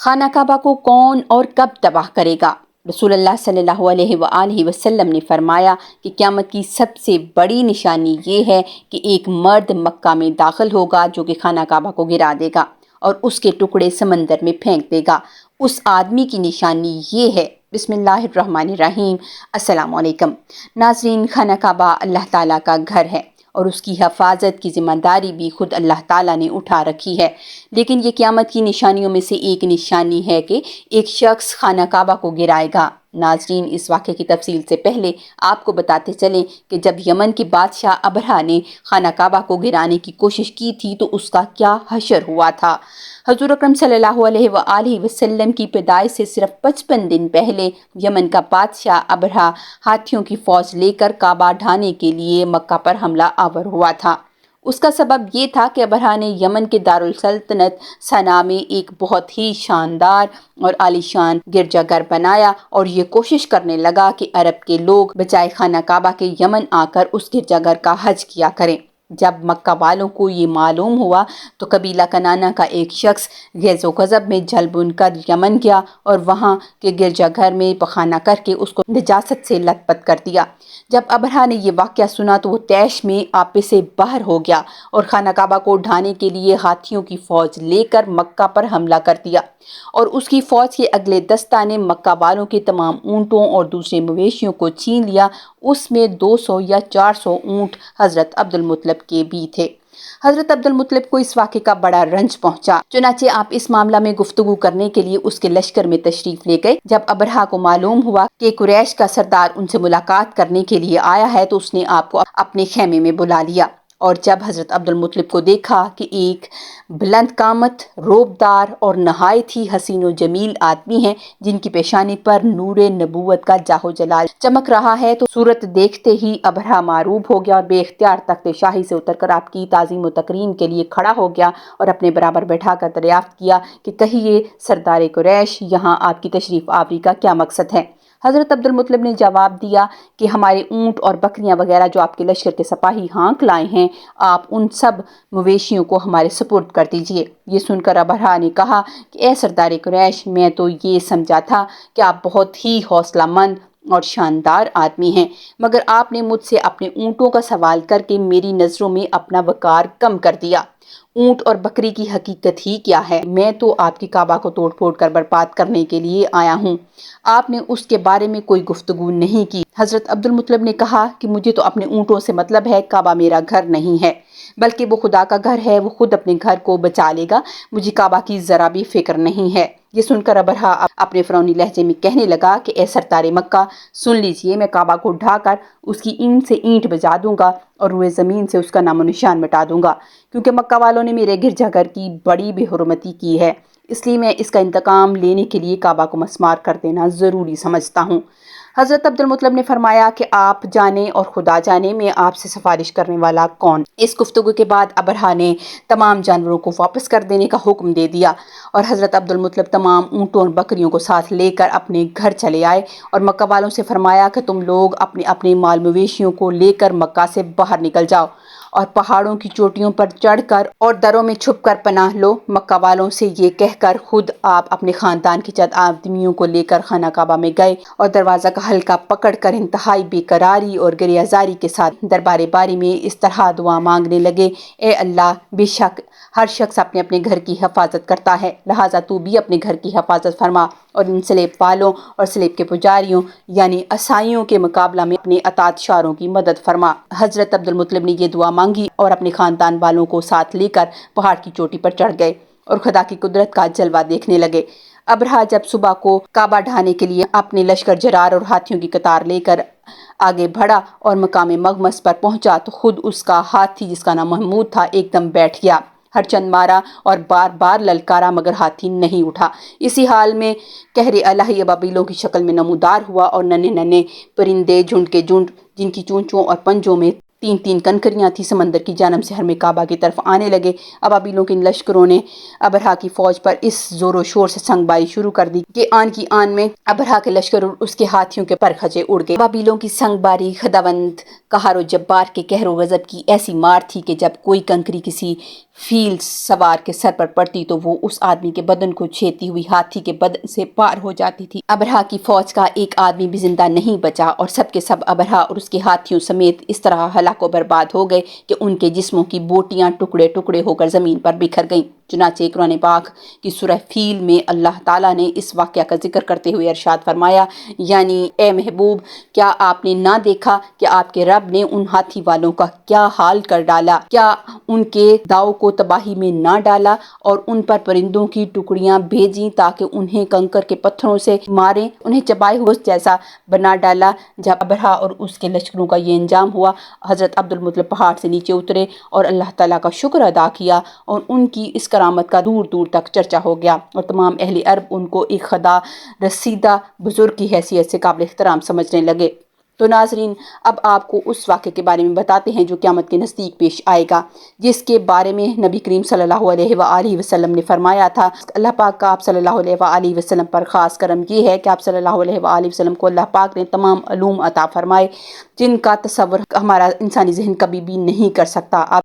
खाना काबा को कौन और कब तबाह करेगा? रसूलुल्लाह सल्लल्लाहु अलैहि वसल्लम ने फरमाया कि क़यामत की सबसे बड़ी निशानी ये है कि एक मर्द मक्का में दाखिल होगा जो कि खाना काबा को गिरा देगा और उसके टुकड़े समंदर में फेंक देगा। उस आदमी की निशानी ये है। बिस्मिल्लाहिर्रहमानिर्रहीम। अस्सलामु अलैकुम नाज़रीन, खाना काबा अल्लाह ताला का घर है और उसकी हिफाजत की ज़िम्मेदारी भी खुद अल्लाह ताला ने उठा रखी है। लेकिन ये क़यामत की निशानियों में से एक निशानी है कि एक शख्स खाना काबा को गिराएगा। नाज़रीन, इस वाक़े की तफसील से पहले आपको बताते चलें कि जब यमन के बादशाह अबरहा ने खाना काबा को गिराने की कोशिश की थी तो उसका क्या हशर हुआ था। हज़ूर अकरम सल्लल्लाहु अलैहि वसल्लम की पैदाइश से सिर्फ 55 दिन पहले यमन का बादशाह अबरहा हाथियों की फ़ौज लेकर काबा ढाने के लिए मक्का पर हमला आवर हुआ था। उसका सबब ये था कि अबरहा ने यमन के दारुल सल्तनत सना में एक बहुत ही शानदार और आलीशान गिरजाघर बनाया और ये कोशिश करने लगा कि अरब के लोग बजाय खाना काबा के यमन आकर उस गिरजाघर का हज किया करें। जब मक्का वालों को ये मालूम हुआ तो कबीला कनाना का एक शख्स गैज़ो गज़ब में जल बुनकर यमन गया और वहाँ के गिरजाघर में पखाना करके उसको नजासत से लथपथ कर दिया। जब अबरहा ने ये वाक़या सुना तो वो तैश में आपे से बाहर हो गया और खाना काबा को ढाने के लिए हाथियों की फ़ौज लेकर मक्का पर हमला कर दिया और उसकी फ़ौज के अगले दस्ता ने मक्का वालों के तमाम ऊँटों और दूसरे मवेशियों को छीन लिया। उसमें 200 या 400 ऊँट हज़रत अब्दुल मुत्तलिब के भी थे। हज़रत अब्दुल मुत्तलिब को इस वाक़े का बड़ा रंज पहुंचा। चुनाचे आप इस मामला में गुफ्तगू करने के लिए उसके लश्कर में तशरीफ़ ले गए। जब अबरहा को मालूम हुआ कि कुरैश का सरदार उनसे मुलाकात करने के लिए आया है तो उसने आपको अपने खेमे में बुला लिया और जब हज़रत अब्दुल मुत्तलिब को देखा कि एक बुलंद कामत, रोबदार और नहायत ही हसीन व जमील आदमी हैं जिनकी पेशानी पर नूरे नबूवत का जाहो जलाल चमक रहा है तो सूरत देखते ही अबरहा मारूब हो गया और बेख्तियार तख्ते शाही से उतरकर आपकी ताज़ीम व तकरीम के लिए खड़ा हो गया और अपने बराबर बैठा कर दरियाफ्त किया कि कहिए सरदार कुरैश, यहाँ आपकी तशरीफ़ आवरी का क्या मकसद है। हज़रत अब्दुल मुत्तलिब ने जवाब दिया कि हमारे ऊँट और बकरियाँ वगैरह जो आपके लश्कर के सिपाही हाँक लाए हैं, आप उन सब मवेशियों को हमारे सुपुर्द कर दीजिए। ये सुनकर अबरहा ने कहा कि ए सरदार कुरैश, मैं तो ये समझा था कि आप बहुत ही हौसलामंद और शानदार आदमी हैं, मगर आपने मुझसे अपने ऊँटों का सवाल करके मेरी नज़रों में अपना वक़ार कम कर दिया। ऊँट और बकरी की हकीकत ही क्या है? मैं तो आपकी काबा को तोड़ फोड़ कर बर्बाद करने के लिए आया हूँ। आपने उसके बारे में कोई गुफ्तगू नहीं की। हज़रत अब्दुल मुत्तलिब ने कहा कि मुझे तो अपने ऊँटों से मतलब है, काबा मेरा घर नहीं है, बल्कि वो खुदा का घर है, वो खुद अपने घर को बचा लेगा, मुझे काबा की ज़रा भी फिक्र नहीं है। ये सुनकर अबरहा अपने फ़िरौनी लहजे में कहने लगा कि ए सरदार मक्का, सुन लीजिए, मैं काबा को ढाकर उसकी ईंट से ईंट बजा दूंगा और रुए ज़मीन से उसका नामो निशान मिटा दूंगा, क्योंकि मक्का वालों ने मेरे गिरजाघर की बड़ी बेहुरमती की है, इसलिए मैं इसका इंतकाम लेने के लिए काबा को मस्मार कर देना ज़रूरी समझता हूँ। हज़रत अब्दुल मुत्तलिब ने फरमाया कि आप जाने और खुदा जाने में आपसे सिफारिश करने वाला कौन। इस गुफ्तगू के बाद अबरहा ने तमाम जानवरों को वापस कर देने का हुक्म दे दिया और हज़रत अब्दुल मुत्तलिब तमाम ऊँटों और बकरियों को साथ लेकर अपने घर चले आए और मक्का वालों से फरमाया कि तुम लोग अपने अपने माल मवेशियों को लेकर मक्का से बाहर निकल जाओ और पहाड़ों की चोटियों पर चढ़कर और दरों में छुपकर पनाह लो। मक्का वालों से ये कहकर खुद आप अपने ख़ानदान के चंद आदमियों को लेकर खाना काबा में गए और दरवाज़ा का हल्का पकड़कर इंतहाई बेकरारी और गिरियाजारी के साथ दरबारे बारी में इस तरह दुआ मांगने लगे, ए अल्लाह, बेशक हर शख्स अपने अपने घर की हिफाजत करता है, लिहाजा तू भी अपने घर की हिफाजत फरमा और इन स्लेब वालों और स्लेब के पुजारियों यानी असाइयों के मुकाबला में अपने अतात शारों की मदद फरमा। हज़रत अब्दुल मुत्तलिब ने ये दुआ मांगी और अपने ख़ानदान वालों को साथ लेकर पहाड़ की चोटी पर चढ़ गए और खुदा की कुदरत का जलवा देखने लगे। अबरहा जब सुबह को काबा ढाने के लिए अपने लश्कर जरार और हाथियों की कतार लेकर आगे बढ़ा और मकाम मगमस पर पहुंचा तो खुद उसका हाथी, जिसका नाम महमूद था, एकदम बैठ गया। हर चंद मारा और बार बार ललकारा, मगर हाथी नहीं उठा। इसी हाल में कहरे अलाही अबाबिलों की शक्ल में नमूदार हुआ और नन्हे नन्हे परिंदे झुंड के झुंड, जिनकी चोंचों और पंजों में तीन तीन कनकरियाँ थी समंदर की जानब से हरम काबा की तरफ आने लगे। अबाबिलों के इन लश्करों ने अबरहा की फौज पर इस जोरों शोर से संगबारी शुरू कर दी कि आन की आन में अबरहा के लश्कर और उसके हाथियों के पर खचे उड़ गए। अबाबिलों की संगबारी खुदावंद कहर और जब्बार के कहर व गजब की ऐसी मार थी कि जब कोई कंकरी किसी फील सवार के सर पर पड़ती तो वो उस आदमी के बदन को छेदती हुई हाथी के बदन से पार हो जाती थी। अबरहा की फौज का एक आदमी भी जिंदा नहीं बचा और सब के सब अबरहा और उसके हाथियों समेत इस तरह हलाक व बर्बाद हो गए कि उनके जिस्मों की बोटियां टुकड़े टुकड़े होकर ज़मीन पर बिखर गईं। चुनाचे कुरान पाक की सूरह फील में अल्लाह ताला ने इस वाक़या का जिक्र करते हुए इरशाद फरमाया, यानी ए महबूब, क्या आपने ना देखा कि आपके रब ने उन हाथी वालों का क्या हाल कर डाला? क्या उनके दाव को तबाही में ना डाला और उन पर परिंदों की टुकड़ियां भेजी ताकि उन्हें कंकर के पत्थरों से मारें, उन्हें चबाए हुए जैसा बना डाला। जब अबरहा और उसके लश्करों का ये अंजाम हुआ, हज़रत अब्दुल मुत्तलिब पहाड़ से नीचे उतरे और अल्लाह ताला का शुक्र अदा किया और उनकी इस करामत का दूर दूर तक चर्चा हो गया और तमाम अहले अरब उनको एक खुदा रसीदा बुजुर्ग की हैसियत से काबिल एहतराम समझने लगे। तो नाजरीन, अब आपको उस वाक़े के बारे में बताते हैं जो क़यामत के नज़दीक पेश आएगा, जिसके बारे में नबी करीम सल्लल्लाहु अलैहि वसल्लम ने फरमाया था। अल्लाह पाक का आप सल्लल्लाहु अलैहि वसल्लम पर ख़ास करम ये है कि आप सल्लल्लाहु अलैहि वसल्लम को अल्लाह पाक ने तमाम अलूम अता फरमाए जिनका तसव्वुर हमारा इंसानी जहन कभी भी नहीं कर सकता। आप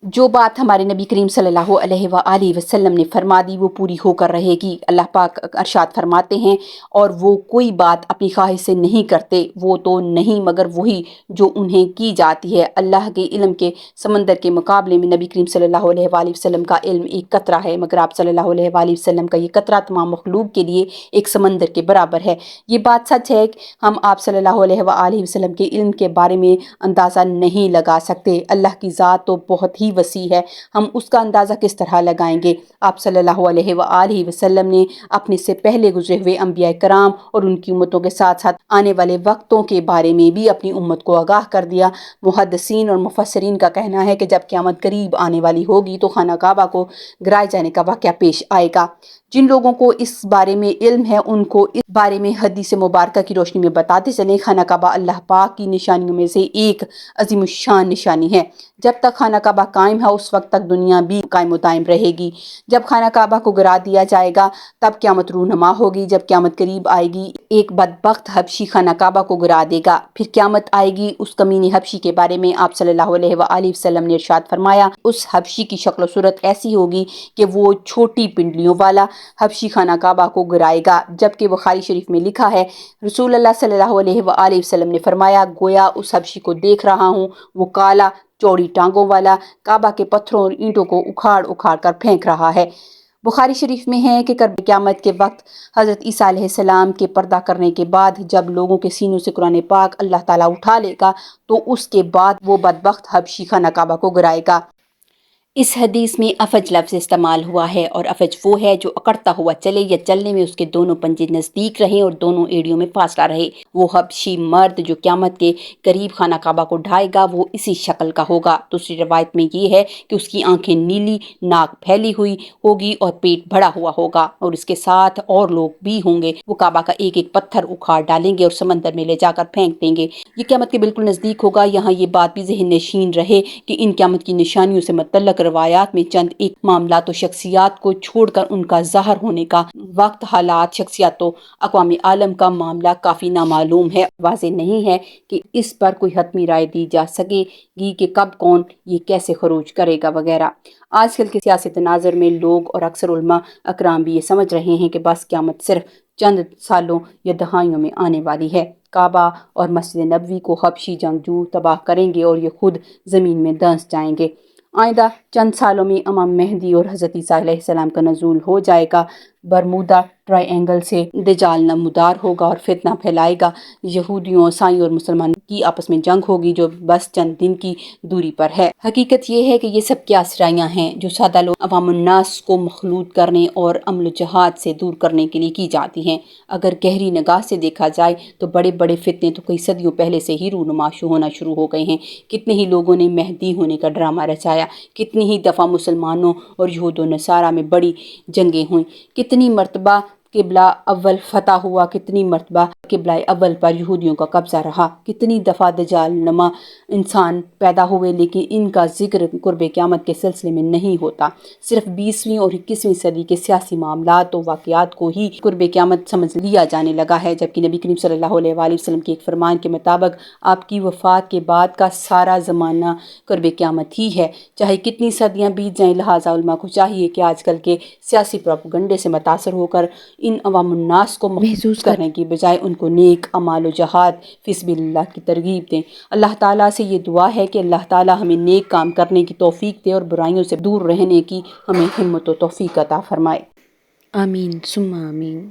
जो बात हमारे नबी करीम सल्लल्लाहु अलैहि वसल्लम ने फरमा दी वो पूरी होकर रहेगी। अल्लाह पाक अरशाद फरमाते हैं, और वो कोई बात अपनी ख्वाहिश से नहीं करते, वो तो नहीं मगर वही जो उन्हें की जाती है। अल्लाह के इल्म के समंदर के मुकाबले में नबी करीम सल्लल्लाहु अलैहि वसल्लम का इल्म एक कतरा है, मगर आप सल्लल्लाहु अलैहि वसल्लम का ये कतरा तमाम मखलूक के लिए एक समंदर के बराबर है। ये बात सच है कि हम आप सल्लल्लाहु अलैहि वसल्लम के इल्म के बारे में अंदाज़ा नहीं लगा सकते। अल्लाह की ज़ात तो बहुत ही वसी है, हम उसका अंदाज़ा किस तरह लगाएंगे। आप सल्लल्लाहु अलैहि वसल्लम ने अपने से पहले गुजरे हुए अंबिया कराम और उनकी उम्मतों के साथ साथ आने वाले वक्तों के बारे में भी अपनी उम्मत को आगाह कर दिया। मुहद्दिसीन और मुफस्सिरीन का कहना है कि जब क़यामत करीब आने वाली होगी तो खाना काबा को गिराए जाने का वाक़या पेश आएगा। जिन लोगों को इस बारे में इल्म है उनको इस बारे में हदीस मुबारक की रोशनी में बताते चलें, खाना काबा अल्लाह पाक की निशानियों में से एक अज़ीमुश्शान निशानी है। जब तक खाना काबा कायम है उस वक्त तक दुनिया भी कायम दायम रहेगी। जब खाना काबा को गिरा दिया जाएगा तब क़यामत रूनमा होगी। जब क़यामत करीब आएगी एक बदबख्त हबशी खाना काबा को गिरा देगा, फिर क़यामत आएगी। उस कमीने हबशी के बारे में आप सल्लल्लाहु अलैहि वसल्लम ने इरशाद फरमाया, उस हबशी की शक्ल सूरत ऐसी होगी कि वो छोटी पिंडलियों वाला हबशी खाना काबा को गिराएगा। जबकि बुखारी शरीफ में लिखा है, रसूलुल्लाह सल्लल्लाहु अलैहि वसल्लम ने फरमाया, गोया उस हबशी को देख रहा हूँ, वो काला चौड़ी टांगों वाला काबा के पत्थरों और ईंटों को उखाड़ उखाड़ कर फेंक रहा है। बुखारी शरीफ में है कि क़यामत के वक्त हज़रत ईसा अलैहिस्सलाम के पर्दा करने के बाद जब लोगों के सीनों से कुरान पाक अल्लाह ताला उठा लेगा तो उसके बाद वो बदबख्त हबशी खाना काबा को गिराएगा। इस हदीस में अफज लफ्ज़ इस्तेमाल हुआ है और अफज वो है जो अकड़ता हुआ चले या चलने में उसके दोनों पंजे नज़दीक रहें और दोनों एड़ियों में फासला रहे। वो हबशी मर्द जो क़यामत के करीब खाना काबा को ढाएगा वो इसी शक्ल का होगा। दूसरी रवायत में ये है कि उसकी आंखें नीली, नाक फैली हुई होगी और पेट भरा हुआ होगा और इसके साथ और लोग भी होंगे। वो काबा का एक एक पत्थर उखाड़ डालेंगे और समंदर में ले जाकर फेंक देंगे। ये क़यामत के बिल्कुल नज़दीक होगा। यहाँ ये बात भी ज़हन नशीन रहे कि इन क़यामत की निशानियों से मुतल्लक़ रवायात में चंद एक मामला तो शख्सियात को छोड़कर उनका ज़ाहिर होने का वक्त, हालात, शख्सियात तो अक़वाम आलम का मामला काफ़ी नामालूम है। वाज़ेह नहीं है कि इस पर कोई हतमी राय दी जा सकेगी कि कब कौन ये कैसे खरूज करेगा वगैरह। आजकल के सियासी तनाज़ुर में लोग और अक्सर उलमा अकराम भी ये समझ रहे हैं कि बस क़यामत सिर्फ चंद सालों या दहाइयों में आने वाली है। काबा और मस्जिद नबवी को हबशी जंगजू तबाह करेंगे और ये खुद ज़मीन में धंस जाएंगे। आइंदा चंद सालों में इमाम मेहदी और हज़रत ईसा अलैहिस्सलाम का नज़ूल हो जाएगा। बरमूदा ट्रायंगल से दज्जाल नमूदार होगा और फितना फैलाएगा। यहूदियों, ईसाइयों और मुसलमानों की आपस में जंग होगी जो बस चंद दिन की दूरी पर है। हकीकत ये है कि ये सब क्या असराइयाँ हैं जो सादा लोग अवामुन्नास को मखलूत करने और अमल जहाद से दूर करने के लिए की जाती हैं। अगर गहरी निगाह से देखा जाए तो बड़े बड़े फितने तो कई सदियों पहले से ही रूनुमा होना शुरू हो गए हैं। कितने ही लोगों ने मेहदी होने का ड्रामा रचाया, कितनी ही दफ़ा मुसलमानों और यहूद व नसारा में बड़ी जंगें हुई, कितनी मरतबा قبلہ اول فتح ہوا، کتنی مرتبہ قبلہ اول پر یہودیوں کا قبضہ رہا، کتنی دفعہ دجال نما انسان پیدا ہوئے، لیکن ان کا ذکر قرب قیامت کے سلسلے میں نہیں ہوتا۔ صرف 20ویں اور 21ویں صدی کے سیاسی معاملات و واقعات کو ہی قرب قیامت سمجھ لیا جانے لگا ہے، جبکہ نبی کریم صلی اللہ علیہ وآلہ وسلم کے ایک فرمان کے مطابق آپ کی وفات کے بعد کا سارا زمانہ قرب قیامت ہی ہے، چاہے کتنی صدیاں بیت جائیں۔ لہٰذا علماء کو چاہیے کہ آج کل کے سیاسی پروپیگنڈے سے متاثر ہو کر ان عوام الناس کو محظوظ کرنے کی بجائے ان کو نیک اعمال و جہاد فی سبیل اللہ کی ترغیب دیں۔ اللہ تعالیٰ سے یہ دعا ہے کہ اللہ تعالیٰ ہمیں نیک کام کرنے کی توفیق دے اور برائیوں سے دور رہنے کی ہمیں ہمت و توفیق عطا فرمائے۔ آمین ثم آمین۔